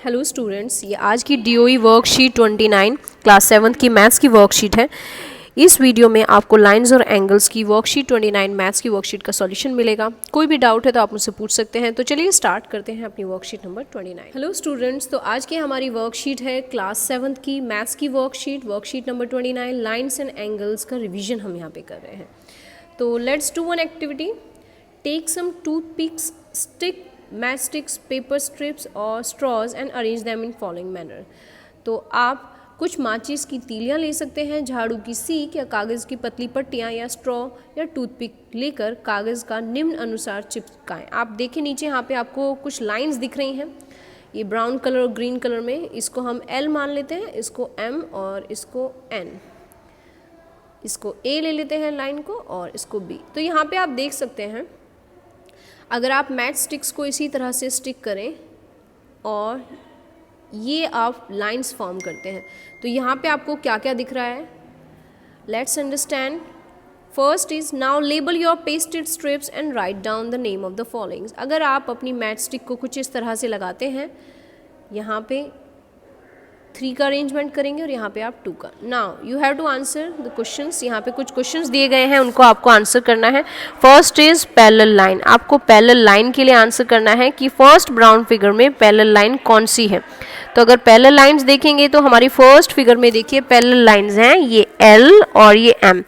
Hello students, ये आज की डीओई वर्कशीट 29 क्लास 7 की मैथ्स की वर्कशीट है। इस वीडियो में आपको लाइंस और एंगल्स की वर्कशीट 29 मैथ्स की वर्कशीट का सॉल्यूशन मिलेगा। कोई भी डाउट है तो आप मुझसे पूछ सकते हैं। तो चलिए स्टार्ट करते हैं अपनी वर्कशीट नंबर 29। हेलो स्टूडेंट्स, तो आज की हमारी वर्कशीट है क्लास 7 की मैथ्स की worksheet number 29 lines and angles का रिविजन हम यहाँ पे कर रहे हैं। तो let's do one activity. Take some toothpicks, stick, matchsticks, paper strips और straws and arrange them in following manner. तो आप कुछ माचिस की तीलियाँ ले सकते हैं, झाड़ू की सीक या कागज़ की पतली पट्टियाँ या स्ट्रॉ या टूथपिक लेकर कागज़ का निम्न अनुसार चिपकाएं। आप देखें नीचे यहाँ पे आपको कुछ लाइंस दिख रही हैं, ये ब्राउन कलर और ग्रीन कलर में। इसको हम L मान लेते हैं, इसको M और इसको N, इसको A ले लेते हैं लाइन को और इसको B। तो यहाँ पे आप देख सकते हैं, अगर आप मैच स्टिक्स को इसी तरह से स्टिक करें और ये आप लाइंस फॉर्म करते हैं, तो यहाँ पे आपको क्या क्या दिख रहा है, let's understand. First is now label your pasted strips and write down the name of the followings. अगर आप अपनी मैच स्टिक को कुछ इस तरह से लगाते हैं, यहाँ पे 3 का अरेंजमेंट करेंगे और यहाँ पे आप 2 का। Now you have to answer the questions. यहाँ पे कुछ क्वेश्चंस दिए गए हैं, उनको आपको आंसर करना है। First is parallel line. आपको पैरेलल लाइन के लिए आंसर करना है कि फर्स्ट ब्राउन फिगर में पैरेलल लाइन कौन सी है। तो अगर पैरेलल लाइंस देखेंगे तो हमारी फर्स्ट फिगर में देखिए पैरेलल लाइंस हैं, ये L और ये M।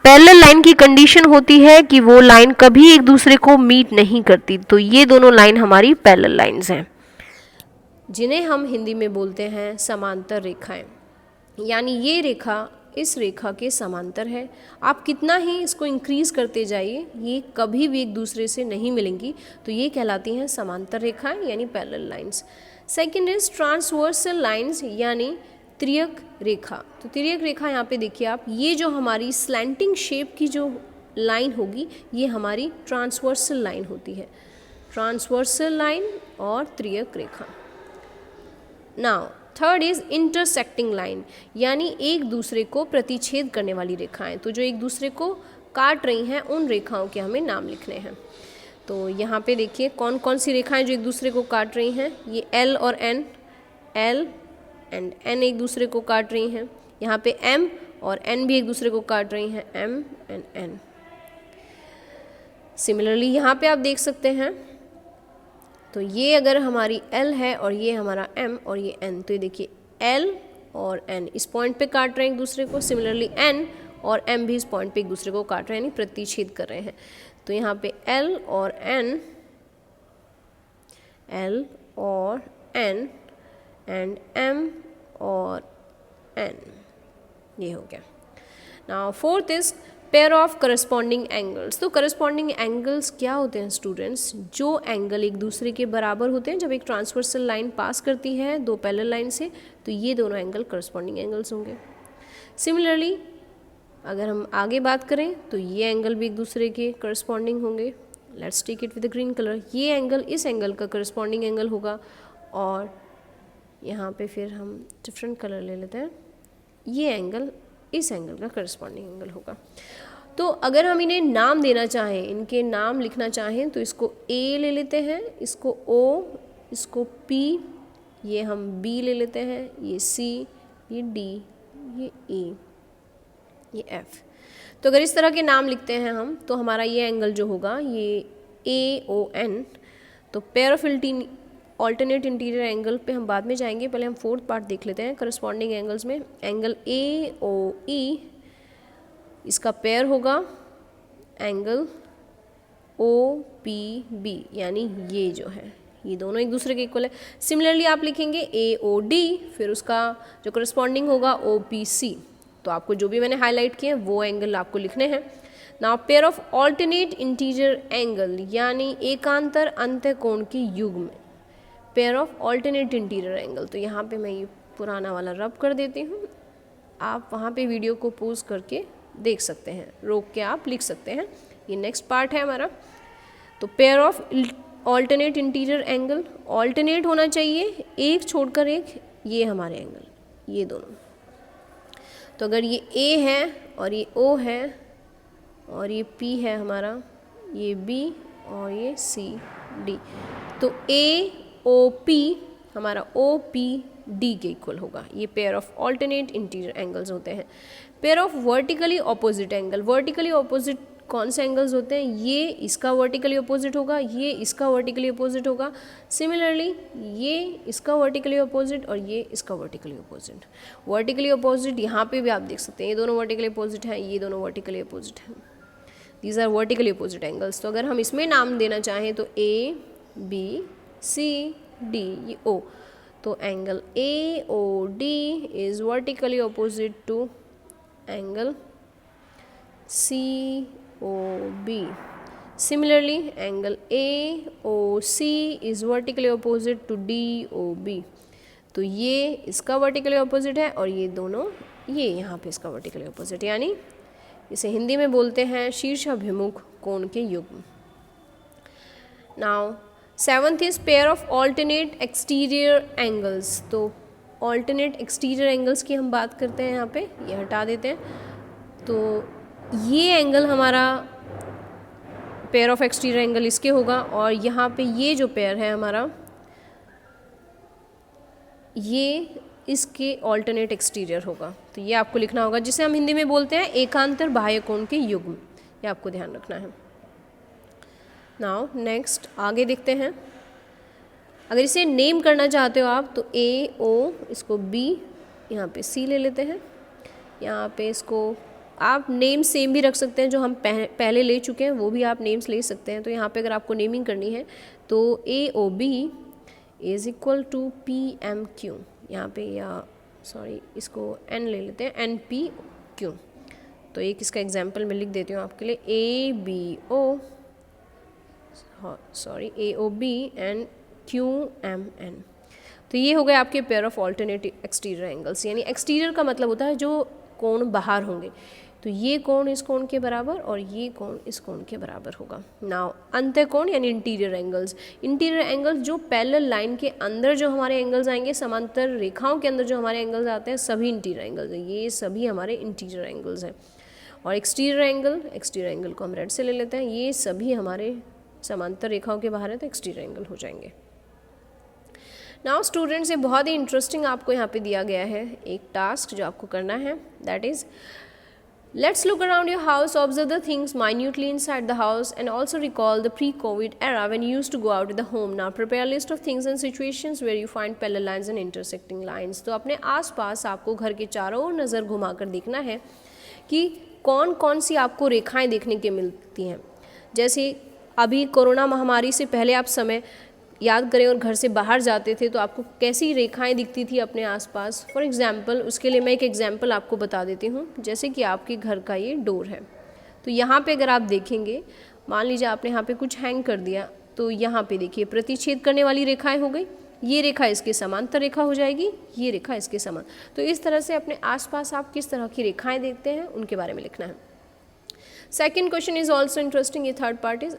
पैरेलल लाइन की कंडीशन होती है कि वो लाइन कभी एक दूसरे को मीट नहीं करती। तो ये दोनों लाइन हमारी पैरेलल लाइंस हैं, जिन्हें हम हिंदी में बोलते हैं समांतर रेखाएं। यानी ये रेखा इस रेखा के समांतर है। आप कितना ही इसको इंक्रीज करते जाइए, ये कभी भी एक दूसरे से नहीं मिलेंगी। तो ये कहलाती हैं समांतर रेखाएं यानी parallel lines. Second is transversal lines यानी तिर्यक रेखा। तो तिर्यक रेखा यहाँ पे देखिए आप, ये जो हमारी स्लैंटिंग शेप की जो लाइन होगी ये हमारी ट्रांसवर्सल लाइन होती है। ट्रांसवर्सल लाइन और तिर्यक रेखा। Now third is intersecting line यानी एक दूसरे को प्रतिच्छेद करने वाली रेखाएं। तो जो एक दूसरे को काट रही हैं उन रेखाओं के हमें नाम लिखने हैं। तो यहाँ पे देखिए कौन कौन सी रेखाएं जो एक दूसरे को काट रही हैं, ये L और N, L एंड N एक दूसरे को काट रही हैं। यहाँ पे M और N भी एक दूसरे को काट रही हैं, M एंड N। सिमिलरली यहाँ पे आप देख सकते हैं, तो ये अगर हमारी L है और ये हमारा M और ये N, तो ये देखिए L और N इस पॉइंट पे काट रहे हैं एक दूसरे को। सिमिलरली N और M भी इस पॉइंट पे एक दूसरे को काट रहे हैं, यानी प्रतिच्छेद कर रहे हैं। तो यहाँ पे L और N, L और N एंड M और N, ये हो गया। Now fourth is pair of corresponding angles. तो करस्पॉन्डिंग एंगल्स क्या होते हैं स्टूडेंट्स? जो एंगल एक दूसरे के बराबर होते हैं जब एक ट्रांसवर्सल लाइन पास करती है दो पैरेलल लाइन से, तो ये दोनों एंगल करस्पॉन्डिंग एंगल्स होंगे। सिमिलरली अगर हम आगे बात करें तो ये एंगल भी एक दूसरे के करस्पॉन्डिंग होंगे। Let's take it with the green colour. ये एंगल इस एंगल का करस्पॉन्डिंग एंगल होगा और यहाँ पे फिर हम डिफरेंट कलर ले लेते हैं, ये एंगल इस एंगल का करस्पॉन्डिंग एंगल होगा। तो अगर हम इन्हें नाम देना चाहें, इनके नाम लिखना चाहें, तो इसको A ले लेते हैं, इसको O, इसको P, ये हम B ले लेते हैं, ये C, ये D, ये E, ये F। तो अगर इस तरह के नाम लिखते हैं हम, तो हमारा ये एंगल जो होगा ये AON। तो pair of alternate interior angle पे हम बाद में जाएंगे, पहले हम फोर्थ पार्ट देख लेते हैं करस्पॉन्डिंग एंगल्स में। एंगल AOE, इसका पेयर होगा एंगल OPB, यानी ये जो है ये दोनों एक दूसरे के इक्वल है। सिमिलरली आप लिखेंगे AOD, फिर उसका जो करस्पॉन्डिंग होगा OPC। तो आपको जो भी मैंने हाईलाइट किए वो एंगल आपको लिखने हैं। Now pair of alternate interior angle यानी एकांतर अंतःकोण के युग्म, pair of alternate interior angle. तो यहाँ पे मैं ये पुराना वाला रब कर देती हूँ, आप वहाँ पे वीडियो को पॉज करके देख सकते हैं, रोक के आप लिख सकते हैं। ये नेक्स्ट पार्ट है हमारा। तो pair of alternate interior angle, alternate होना चाहिए, एक छोड़कर एक, ये हमारे एंगल, ये दोनों। तो अगर ये A है और ये O है और ये P है हमारा, ये B और ये C D, तो AOP हमारा ओ पी डी के इक्वल होगा। ये pair of alternate interior angles होते हैं। Pair of vertically opposite angle, vertically opposite कौन से एंगल्स होते हैं, ये इसका वर्टिकली अपोजिट होगा, ये इसका वर्टिकली अपोजिट होगा। सिमिलरली ये इसका वर्टिकली अपोजिट और ये इसका वर्टिकली अपोजिट। वर्टिकली अपोजिट यहाँ पे भी आप देख सकते हैं, ये दोनों वर्टिकली अपोजिट हैं, ये दोनों वर्टिकली अपोजिट हैं। These are vertically opposite angles. तो अगर हम इसमें नाम देना चाहें तो ए बी सी डी, ये ओ, तो angle A O D is vertically opposite to angle C OB. Similarly, angle AOC is vertically opposite to DOB. तो ये इसका वर्टिकली ऑपोजिट है और ये दोनों ये यहाँ पे इसका वर्टिकली ऑपोजिट, यानी इसे हिंदी में बोलते हैं शीर्षाभिमुख कोण के युग्म। Now 7th is pair of alternate exterior angles. तो ऑल्टरनेट एक्सटीरियर एंगल्स की हम बात करते हैं, यहाँ पे ये हटा देते हैं। तो ये एंगल हमारा पेयर ऑफ एक्सटीरियर एंगल इसके होगा और यहाँ पे ये जो पेयर है हमारा, ये इसके ऑल्टरनेट एक्सटीरियर होगा। तो ये आपको लिखना होगा, जिसे हम हिंदी में बोलते हैं एकांतर बाह्य कोण के युग्म। ये आपको ध्यान रखना है। नाउ नेक्स्ट आगे देखते हैं। अगर इसे नेम करना चाहते हो आप तो ए ओ, इसको बी, यहाँ पे सी ले लेते हैं। यहाँ पे इसको आप नेम सेम भी रख सकते हैं, जो हम पहले ले चुके हैं वो भी आप नेम्स ले सकते हैं। तो यहाँ पे अगर आपको नेमिंग करनी है तो A O B is equal to P M Q, यहाँ पे या सॉरी इसको एन ले लेते हैं, एन पी क्यू। तो एक इसका एग्जांपल मैं लिख देती हूँ आपके लिए, A B O sorry A O B and Q M N. तो ये हो गए आपके pair of alternate exterior angles, यानी एक्सटीरियर का मतलब होता है जो कोण बाहर होंगे। तो ये कोण इस कोण के बराबर और ये कोण इस कोण के बराबर होगा। नाउ अंत्य कोण यानी इंटीरियर एंगल्स, इंटीरियर एंगल्स जो पैरेलल लाइन के अंदर जो हमारे एंगल्स आएंगे, समांतर रेखाओं के अंदर जो हमारे एंगल्स आते हैं, सभी इंटीरियर एंगल्स हैं। ये सभी हमारे इंटीरियर एंगल्स हैं। और एक्सटीरियर एंगल को हम रेड से ले लेते हैं, ये सभी हमारे समांतर रेखाओं के बाहर है, तो एक्सटीरियर एंगल हो जाएंगे। नाउ स्टूडेंट्स, ये बहुत ही इंटरेस्टिंग आपको यहाँ पे दिया गया है एक टास्क जो आपको करना है, that is let's look around your house, observe the things minutely inside the house and also recall the pre-COVID era when you used to go out of the home. Now prepare a list of things and situations where you find parallel lines and intersecting lines. तो अपने आसपास आपको घर के चारों ओर नज़र घुमाकर देखना है कि कौन कौन सी आपको रेखाएं देखने के मिलती हैं। जैसे अभी कोरोना महामारी से पहले आप समय याद करें और घर से बाहर जाते थे तो आपको कैसी रेखाएं दिखती थी अपने आसपास। फॉर एग्जांपल, उसके लिए मैं एक एग्जांपल आपको बता देती हूँ। जैसे कि आपके घर का ये डोर है, तो यहाँ पे अगर आप देखेंगे, मान लीजिए आपने यहाँ पे कुछ हैंग कर दिया, तो यहाँ पे देखिए प्रतिच्छेद करने वाली रेखाएं हो गई। ये रेखा इसके समांतर रेखा हो जाएगी, ये रेखा इसके समान। तो इस तरह से अपने आसपास आप किस तरह की रेखाएँ देखते हैं उनके बारे में लिखना है। Second question is also interesting. ये थर्ड पार्ट इज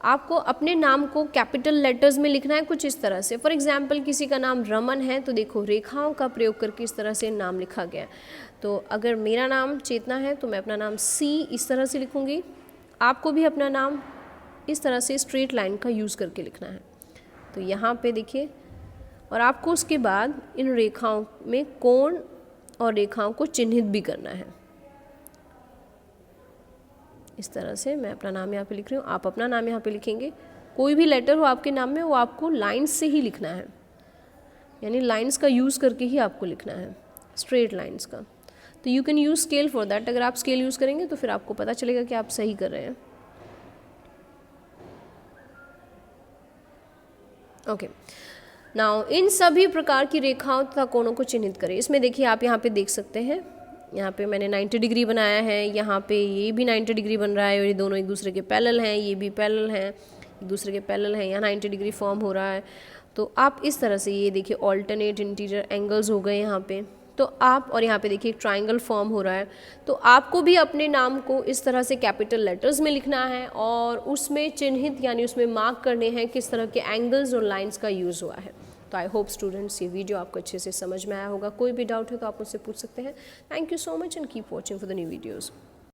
आपको अपने नाम को कैपिटल लेटर्स में लिखना है कुछ इस तरह से। फॉर एग्जांपल, किसी का नाम रमन है तो देखो रेखाओं का प्रयोग करके इस तरह से नाम लिखा गया। तो अगर मेरा नाम चेतना है तो मैं अपना नाम सी इस तरह से लिखूँगी। आपको भी अपना नाम इस तरह से स्ट्रेट लाइन का यूज़ करके लिखना है। तो यहाँ पे देखिए, और आपको उसके बाद इन रेखाओं में कोण और रेखाओं को चिन्हित भी करना है। इस तरह से मैं अपना नाम यहाँ पे लिख रही हूँ, आप अपना नाम यहाँ पे लिखेंगे। कोई भी लेटर हो आपके नाम में वो आपको लाइंस से ही लिखना है, यानी लाइंस का यूज़ करके ही आपको लिखना है, स्ट्रेट लाइंस का। तो you can use scale for that. अगर आप स्केल यूज़ करेंगे तो फिर आपको पता चलेगा कि आप सही कर रहे हैं। ओके, नाउ इन सभी प्रकार की रेखाओं तथा कोणों को चिन्हित करें। इसमें देखिए, आप यहाँ पे देख सकते हैं, यहाँ पे मैंने 90 डिग्री बनाया है, यहाँ पे ये भी 90 डिग्री बन रहा है और ये दोनों एक दूसरे के पैरेलल हैं, ये भी पैरेलल हैं, एक दूसरे के पैरेलल हैं, यहाँ 90 डिग्री फॉर्म हो रहा है। तो आप इस तरह से, ये देखिए ऑल्टरनेट इंटीरियर एंगल्स हो गए यहाँ पे। तो आप, और यहाँ पे देखिए एक ट्राइंगल फॉर्म हो रहा है। तो आपको भी अपने नाम को इस तरह से कैपिटल लेटर्स में लिखना है और उसमें चिन्हित यानी उसमें मार्क करने हैं किस तरह के एंगल्स और लाइन्स का यूज़ हुआ है। तो आई होप स्टूडेंट्स ये वीडियो आपको अच्छे से समझ में आया होगा। कोई भी डाउट है तो आप मुझसे पूछ सकते हैं। Thank you so much and keep watching for the new videos.